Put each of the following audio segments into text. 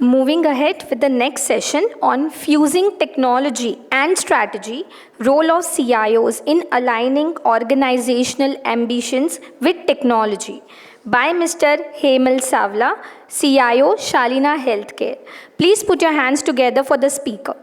Moving ahead with the next session on fusing technology and strategy, role of CIOs in aligning organizational ambitions with technology by Mr. Hemal Savla, CIO, Shalina Healthcare. Please put your hands together for the speaker.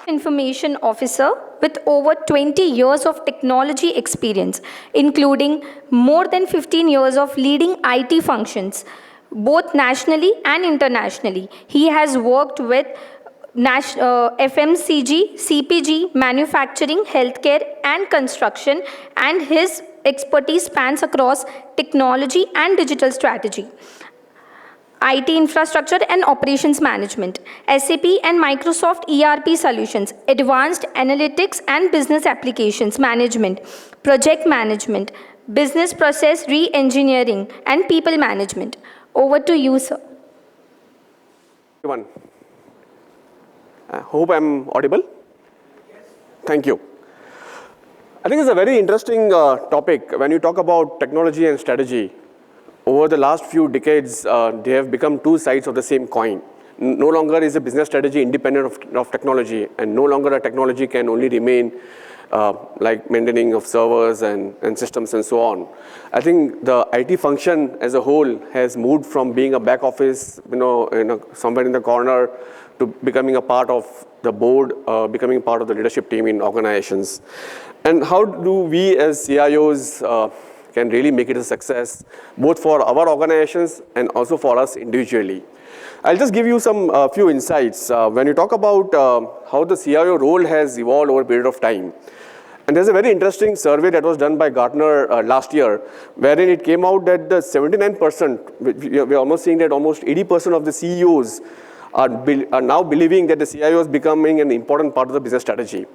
Information officer with over 20 years of technology experience, including more than 15 years of leading IT functions, both nationally and internationally. He has worked with FMCG, CPG, manufacturing, healthcare, and construction, and his expertise spans across technology and digital strategy, IT infrastructure and operations management, SAP and Microsoft ERP solutions, advanced analytics and business applications management, project management, business process re-engineering, and people management. Over to you, sir. Everyone, I hope I'm audible. Yes. Thank you. I think it's a very interesting topic. When you talk about technology and strategy, over the last few decades, they have become two sides of the same coin. No longer is a business strategy independent of technology, and no longer a technology can only remain like maintaining of servers and systems and so on. I think the IT function as a whole has moved from being a back office, somewhere in the corner, to becoming a part of the board, becoming part of the leadership team in organizations. And how do we as CIOs can really make it a success, both for our organizations and also for us individually? I'll just give you some few insights. When you talk about how the CIO role has evolved over a period of time, and there's a very interesting survey that was done by Gartner last year, wherein it came out that the 79%, we're almost seeing that almost 80% of the CEOs are now believing that the CIO is becoming an important part of the business strategy.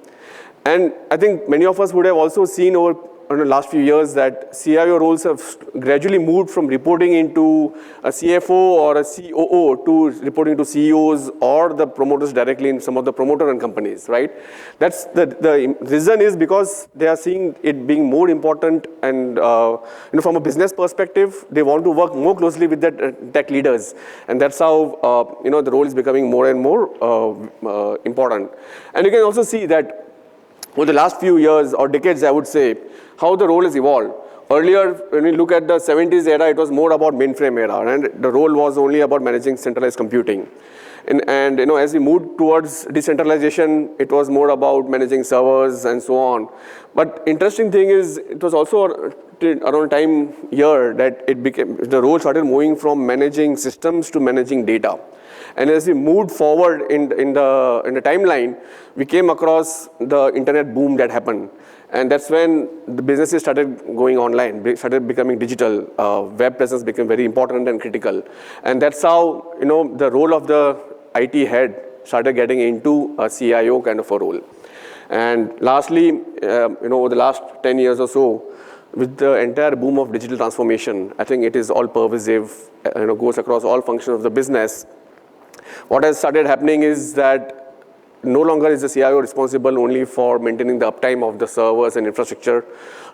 And I think many of us would have also seen over in the last few years that CIO roles have gradually moved from reporting into a CFO or a COO to reporting to CEOs or the promoters directly in some of the promoter-run companies, right? That's the reason is because they are seeing it being more important, and from a business perspective, they want to work more closely with the tech leaders, and that's how the role is becoming more and more important. And you can also see that over the last few years or decades, I would say, how the role has evolved. Earlier, when we look at the 70s era, it was more about mainframe era, and the role was only about managing centralized computing. And as we moved towards decentralization, it was more about managing servers and so on. But interesting thing is, it was also around time here that the role started moving from managing systems to managing data. And as we moved forward in the timeline, we came across the internet boom that happened. And that's when the businesses started going online, started becoming digital. Web presence became very important and critical. And that's how the role of the IT head started getting into a CIO kind of a role. And lastly, over the last 10 years or so, with the entire boom of digital transformation, I think it is all pervasive, goes across all functions of the business. What has started happening is that no longer is the CIO responsible only for maintaining the uptime of the servers and infrastructure.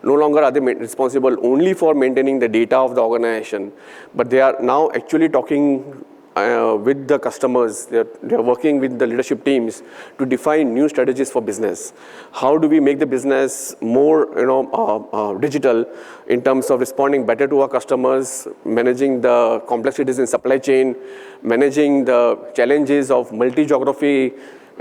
No longer are they responsible only for maintaining the data of the organization, but they are now actually talking with the customers. They're working with the leadership teams to define new strategies for business. How do we make the business more digital in terms of responding better to our customers, managing the complexities in supply chain, managing the challenges of multi-geography,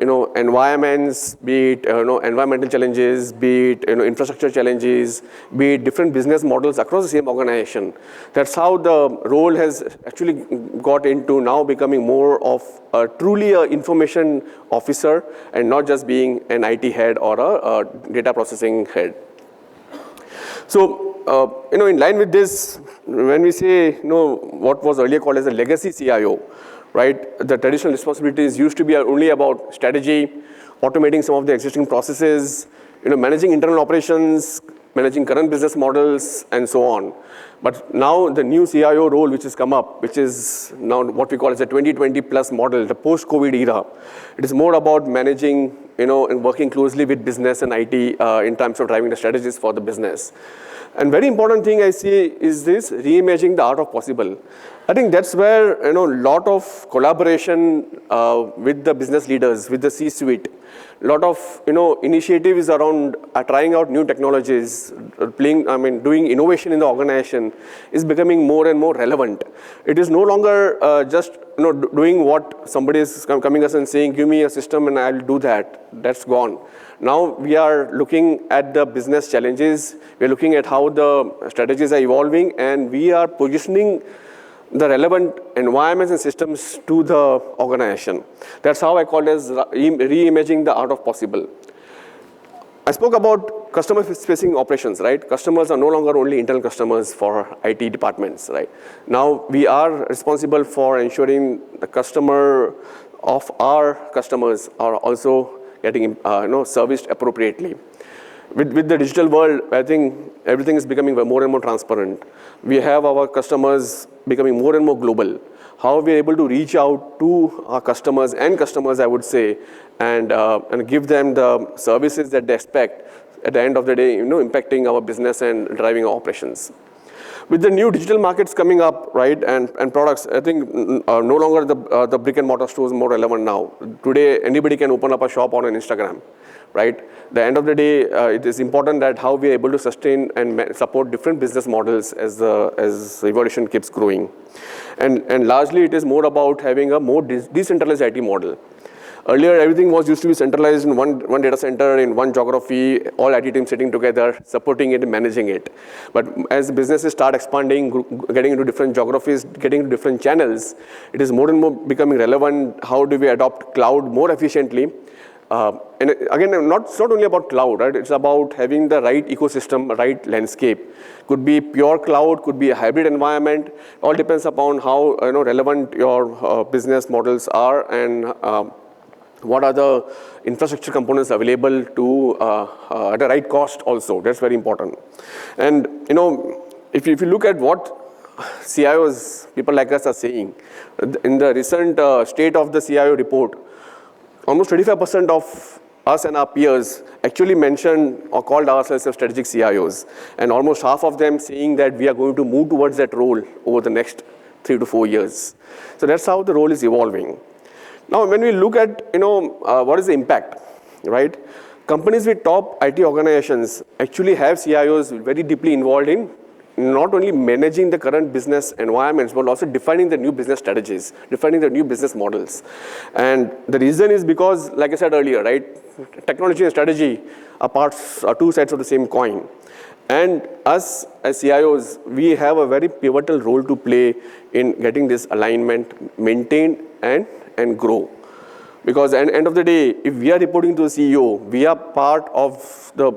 environments, be it environmental challenges, be it infrastructure challenges, be it different business models across the same organization. That's how the role has actually got into now becoming more of truly an information officer and not just being an IT head or a data processing head. So, in line with this, when we say, what was earlier called as a legacy CIO, right? The traditional responsibilities used to be only about strategy, automating some of the existing processes, managing internal operations, managing current business models, and so on. But now the new CIO role which has come up, which is now what we call as a 2020 plus model, the post-COVID era, it is more about managing in working closely with business and IT in terms of driving the strategies for the business. And very important thing I see is this reimagining the art of possible. I think that's where a lot of collaboration with the business leaders, with the C-suite, a lot of initiatives around trying out new technologies, doing innovation in the organization is becoming more and more relevant. It is no longer just doing what somebody is coming us and saying, give me a system and I'll do that. That's gone. Now we are looking at the business challenges, we are looking at how the strategies are evolving, and we are positioning the relevant environments and systems to the organization. That's how I call it as reimagining the art of possible. I spoke about customer-facing operations, right? Customers are no longer only internal customers for IT departments, right? Now we are responsible for ensuring the customer of our customers are also getting serviced appropriately. With the digital world, I think everything is becoming more and more transparent. We have our customers becoming more and more global. How we are able to reach out to our customers, I would say, and give them the services that they expect at the end of the day, impacting our business and driving our operations. With the new digital markets coming up, right, and products, I think no longer the brick and mortar stores more relevant now. Today, anybody can open up a shop on an Instagram, right? At the end of the day, it is important that how we are able to sustain and support different business models as evolution keeps growing. And largely, it is more about having a more decentralized IT model. Earlier, everything was used to be centralized in one data center, in one geography, all IT teams sitting together, supporting it and managing it. But as businesses start expanding, getting into different geographies, getting into different channels, it is more and more becoming relevant. How do we adopt cloud more efficiently? And again, not only about cloud, right? It's about having the right ecosystem, right landscape. Could be pure cloud, could be a hybrid environment. All depends upon how relevant your business models are and what are the infrastructure components available to at the right cost also. That's very important. And if you look at what CIOs, people like us are saying, in the recent state of the CIO report, almost 25% of us and our peers actually mentioned or called ourselves as strategic CIOs. And almost half of them saying that we are going to move towards that role over the next 3 to 4 years. So that's how the role is evolving. Now, when we look at, what is the impact, right? Companies with top IT organizations actually have CIOs very deeply involved in not only managing the current business environments, but also defining the new business strategies, defining the new business models. And the reason is because, like I said earlier, right, technology and strategy are two sides of the same coin. And us as CIOs, we have a very pivotal role to play in getting this alignment maintained and grow. Because at the end of the day, if we are reporting to the CEO, we are part of the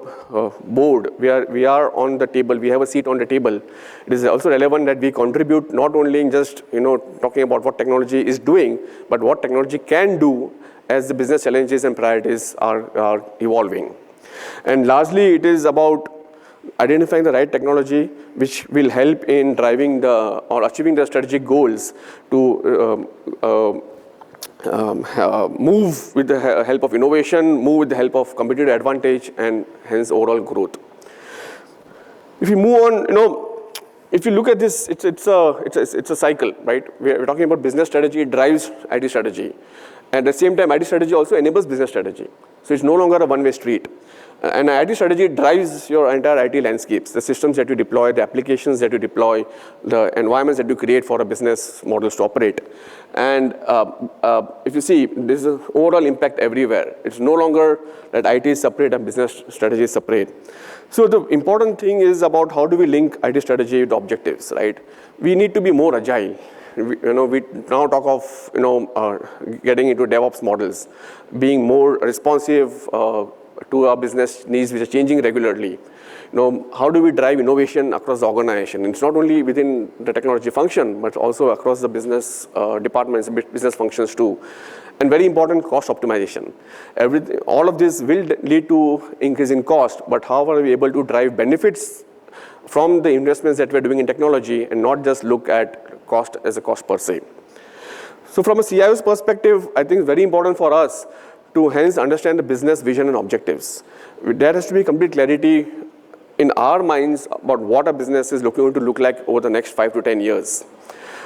board, we are on the table, we have a seat on the table. It is also relevant that we contribute not only in just talking about what technology is doing, but what technology can do as the business challenges and priorities are evolving. And largely, it is about identifying the right technology which will help in driving or achieving the strategic goals to move with the help of innovation, move with the help of competitive advantage, and hence overall growth. If you move on, if you look at this, it's a cycle, right? We're talking about business strategy, it drives IT strategy. At the same time, IT strategy also enables business strategy. So it's no longer a one-way street. And IT strategy drives your entire IT landscapes, the systems that you deploy, the applications that you deploy, the environments that you create for a business models to operate. And if you see, there's an overall impact everywhere. It's no longer that IT is separate and business strategy is separate. So the important thing is about how do we link IT strategy with objectives, right? We need to be more agile. We now talk of getting into DevOps models, being more responsive to our business needs which are changing regularly. How do we drive innovation across the organization? It's not only within the technology function, but also across the business departments, business functions too. And very important, cost optimization. All of this will lead to increase in cost, but how are we able to drive benefits from the investments that we're doing in technology and not just look at cost as a cost per se. So from a CIO's perspective, I think it's very important for us to hence understand the business vision and objectives. There has to be complete clarity in our minds about what a business is going to look like over the next 5 to 10 years.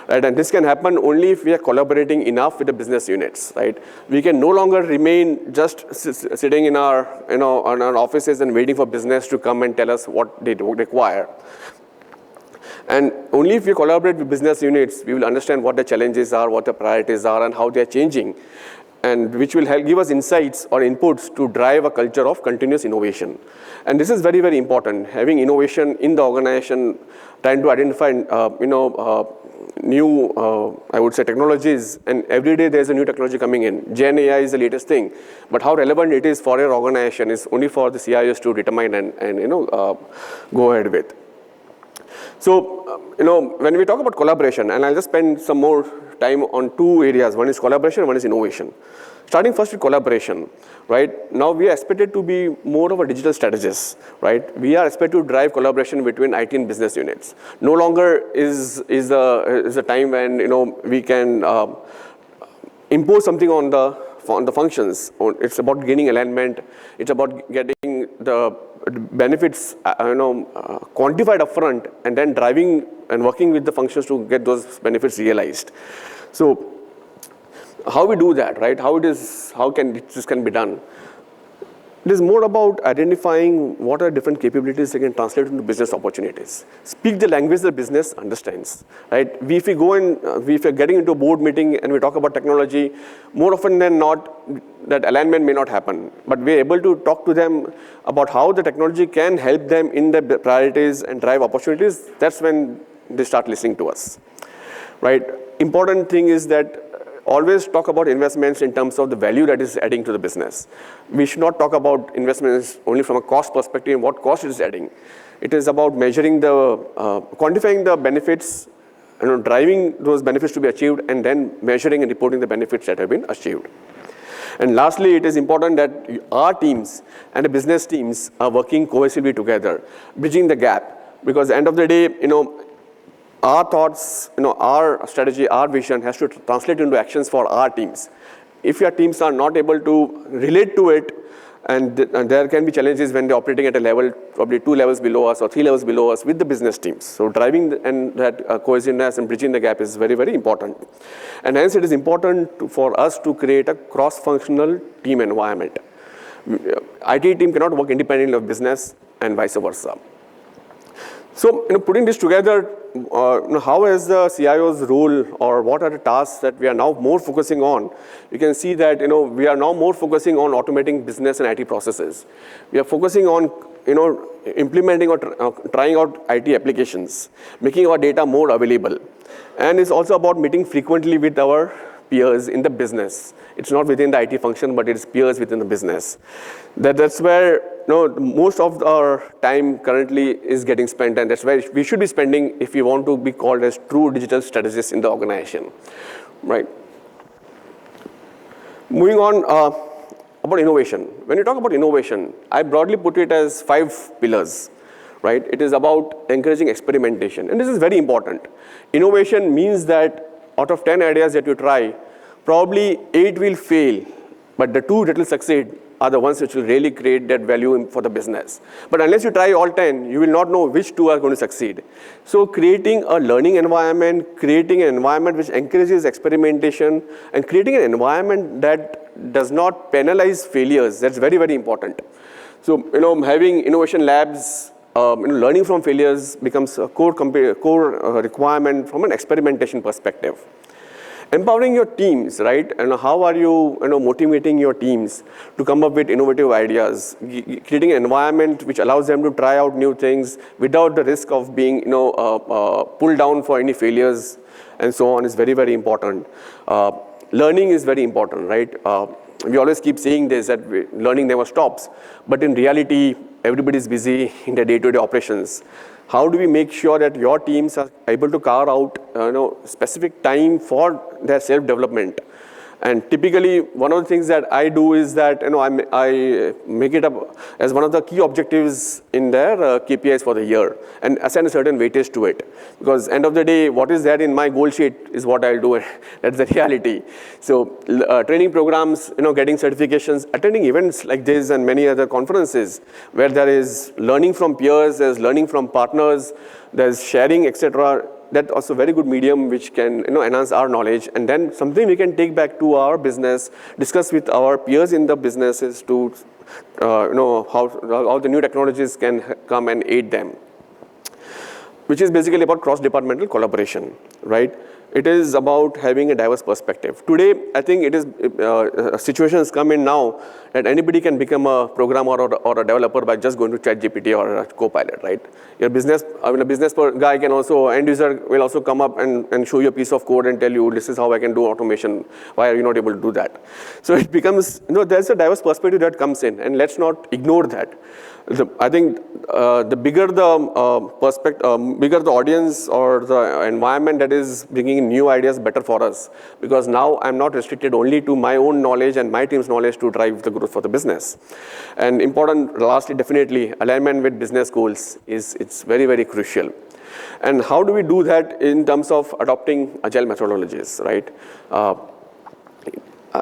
Right? And this can happen only if we are collaborating enough with the business units. Right? We can no longer remain just sitting in our, on our offices and waiting for business to come and tell us what they require. And only if we collaborate with business units, we will understand what the challenges are, what the priorities are, and how they are changing, and which will help give us insights or inputs to drive a culture of continuous innovation. And this is very, very important, having innovation in the organization, trying to identify, new, I would say, technologies, and every day there's a new technology coming in. Gen AI is the latest thing, but how relevant it is for your organization is only for the CIOs to determine and go ahead with. So, when we talk about collaboration, and I'll just spend some more time on two areas. One is collaboration, one is innovation. Starting first with collaboration, right? Now we are expected to be more of a digital strategist, right? We are expected to drive collaboration between IT and business units. No longer is a time when we can impose something on the functions. It's about gaining alignment. It's about getting the benefits quantified upfront, and then driving and working with the functions to get those benefits realized. So how we do that, right? How can this be done? It is more about identifying what are different capabilities that can translate into business opportunities. Speak the language the business understands, right? If we're getting into a board meeting and we talk about technology, more often than not, that alignment may not happen. But we're able to talk to them about how the technology can help them in their priorities and drive opportunities. That's when they start listening to us, right? Important thing is that always talk about investments in terms of the value that is adding to the business. We should not talk about investments only from a cost perspective and what cost it is adding. It is about measuring quantifying the benefits, driving those benefits to be achieved, and then measuring and reporting the benefits that have been achieved. And lastly, it is important that our teams and the business teams are working cohesively together, bridging the gap. Because at the end of the day, our thoughts, our strategy, our vision has to translate into actions for our teams. If your teams are not able to relate to it, and there can be challenges when they're operating at a level, probably 2 levels below us or 3 levels below us with the business teams. So driving that cohesiveness and bridging the gap is very, very important. And hence it is important for us to create a cross-functional team environment. IT team cannot work independently of business and vice versa. So, putting this together, how is the CIO's role, or what are the tasks that we are now more focusing on? You can see that, we are now more focusing on automating business and IT processes. We are focusing on, implementing or trying out IT applications, making our data more available. And it's also about meeting frequently with our peers in the business. It's not within the IT function, but it's peers within the business. That's where most of our time currently is getting spent, and that's where we should be spending if we want to be called as true digital strategists in the organization, right? Moving on about innovation. When you talk about innovation, I broadly put it as 5 pillars, right? It is about encouraging experimentation, and this is very important. Innovation means that out of 10 ideas that you try, probably 8 will fail, but the 2 that will succeed are the ones which will really create that value for the business. But unless you try all 10, you will not know which 2 are going to succeed. So creating a learning environment, creating an environment which encourages experimentation, and creating an environment that does not penalize failures, that's very, very important. So, having innovation labs, learning from failures becomes a core requirement from an experimentation perspective. Empowering your teams, right? And how are you, motivating your teams to come up with innovative ideas, creating an environment which allows them to try out new things without the risk of being, pulled down for any failures, and so on, is very, very important. Learning is very important, right? We always keep saying this, that learning never stops, but in reality, everybody is busy in their day-to-day operations. How do we make sure that your teams are able to carve out specific time for their self-development? And typically, one of the things that I do is that I make it up as one of the key objectives in their KPIs for the year and assign a certain weightage to it. Because end of the day, what is there in my goal sheet is what I'll do. That's the reality. So training programs, getting certifications, attending events like this and many other conferences where there is learning from peers, there's learning from partners, there's sharing, etc. That's also a very good medium which can enhance our knowledge, and then something we can take back to our business, discuss with our peers in the businesses to how the new technologies can come and aid them, which is basically about cross-departmental collaboration, right? It is about having a diverse perspective. Today, I think it is situations come in now that anybody can become a programmer or a developer by just going to ChatGPT or a Copilot, right? Your business, a business guy can also, end user will also come up and show you a piece of code and tell you, this is how I can do automation. Why are you not able to do that? So it becomes, there's a diverse perspective that comes in, and let's not ignore that. I think the bigger the bigger the audience or the environment that is bringing in new ideas, better for us. Because now I'm not restricted only to my own knowledge and my team's knowledge to drive the growth for the business. And important, lastly, definitely, alignment with business goals it's very, very crucial. And how do we do that in terms of adopting agile methodologies, right?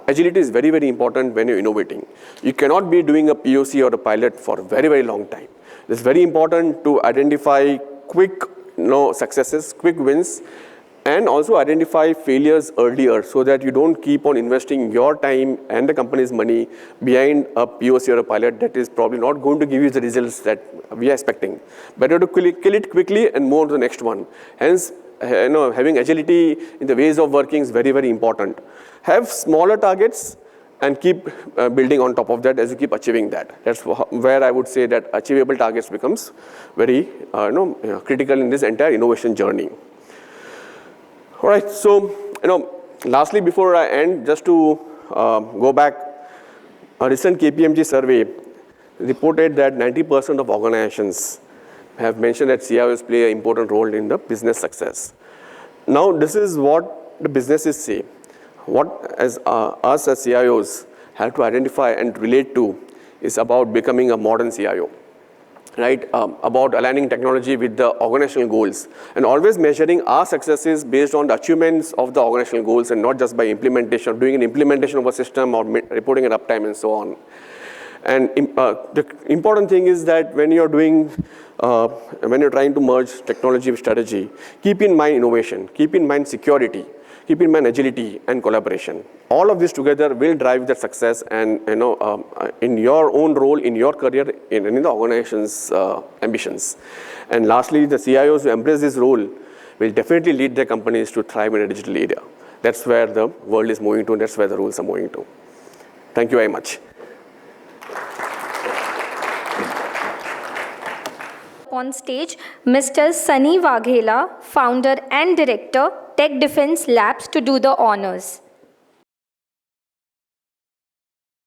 Agility is very, very important when you're innovating. You cannot be doing a POC or a pilot for a very, very long time. It's very important to identify quick successes, quick wins, and also identify failures earlier so that you don't keep on investing your time and the company's money behind a POC or a pilot that is probably not going to give you the results that we are expecting. Better to kill it quickly and move on to the next one. Hence, having agility in the ways of working is very, very important. Have smaller targets and keep building on top of that as you keep achieving that. That's where I would say that achievable targets becomes very critical in this entire innovation journey. All right, so lastly, before I end, just to go back, a recent KPMG survey reported that 90% of organizations have mentioned that CIOs play an important role in the business success. Now, this is what the businesses say. What as us as CIOs have to identify and relate to is about becoming a modern CIO, right? About aligning technology with the organizational goals and always measuring our successes based on the achievements of the organizational goals and not just by implementation, doing an implementation of a system or reporting an uptime and so on. And the important thing is that when you're trying to merge technology with strategy, keep in mind innovation, keep in mind security, keep in mind agility and collaboration. All of this together will drive the success and in your own role, in your career, in the organization's ambitions. And lastly, the CIOs who embrace this role will definitely lead their companies to thrive in a digital area. That's where the world is moving to, and that's where the rules are moving to. Thank you very much. On stage, Mr. Sunny Waghela, founder and director, Tech Defense Labs, to do the honors.